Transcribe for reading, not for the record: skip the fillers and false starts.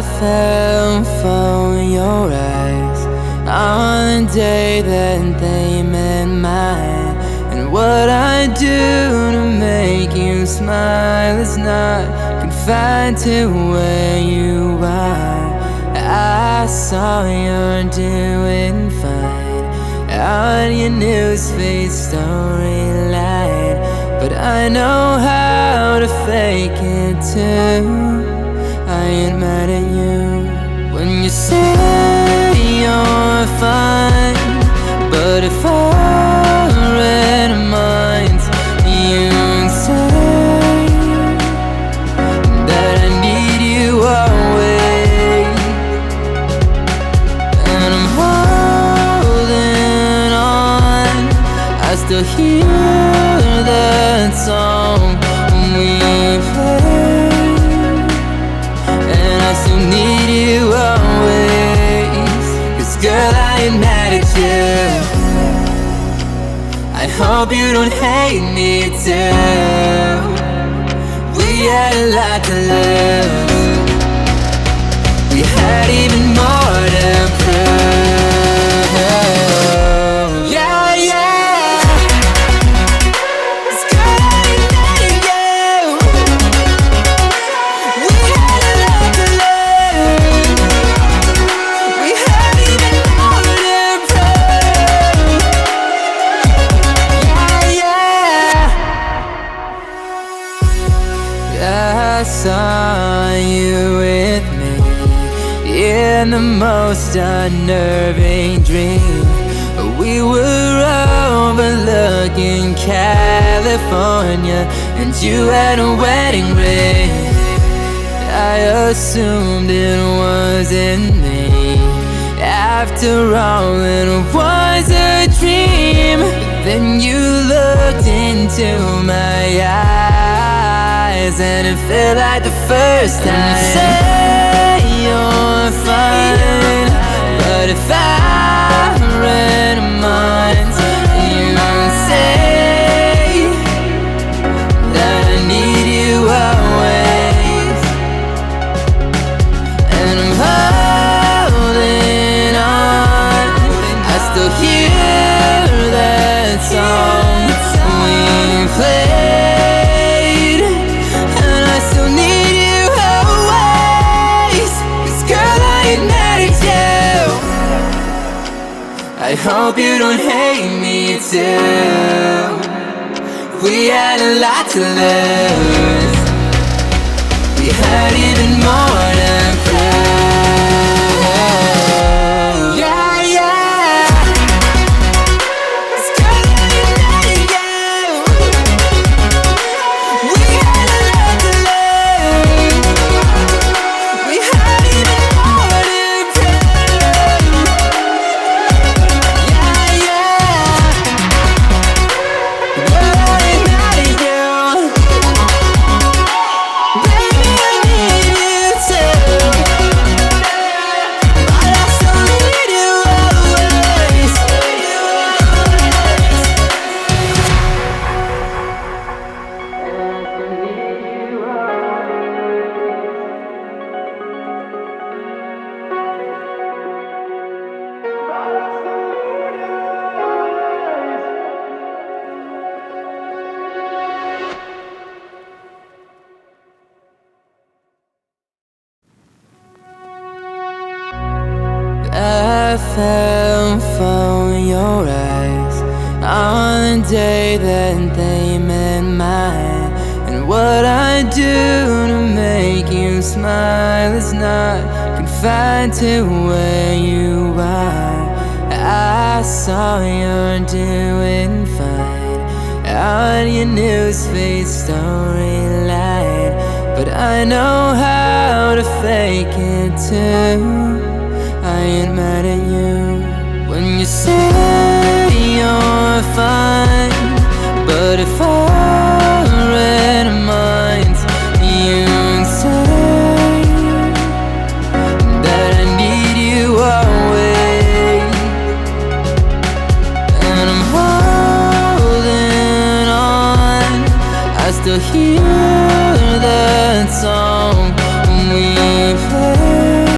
fell for your eyes on the day that they met mine. And what I do to make you smile is not confined to where you are. I saw you're doing fine on your newsfeed storyline, but I know how to fake it too. I ain't mad at you when you say you're fine, but if I read minds, you'd say that I need you always. And I'm holding on, I still hear that song we played, and I still need you always. 'Cause girl, I ain't mad at you. I hope you don't hate me too. We had a lot to lose. We had even more to prove. Yeah, yeah. 'Cause girl, I ain't mad at you. We had a lot to lose. We had even more to prove. Yeah, yeah. I saw you with me in the most unnerving dream. We were overlooking California, and you had a wedding ring. I assumed it wasn't me. After all, it was a dream. Then you looked into my eyes, and it felt like the first time. You say you're fine, but if I read minds, you'd say that I need you always. And I'm holding on, I still hear that song we played, and I still need you always. 'Cause girl, I ain't mad at you. I hope you don't hate me too. We had a lot to lose. We had even more to prove. Yeah, yeah. 'Cause girl, I ain't mad at you. We had a lot to lose. We had even more to prove. Yeah, yeah. Girl, I ain't mad at you. Baby, I need you too. But I still need you always. I fell for your eyes on the day that they met mine. And what I do to make you smile is not confined to where you are. I saw you're doing fine on your newsfeed storyline, but I know how to fake it too. I ain't mad at you when you say you're fine, but if I read minds,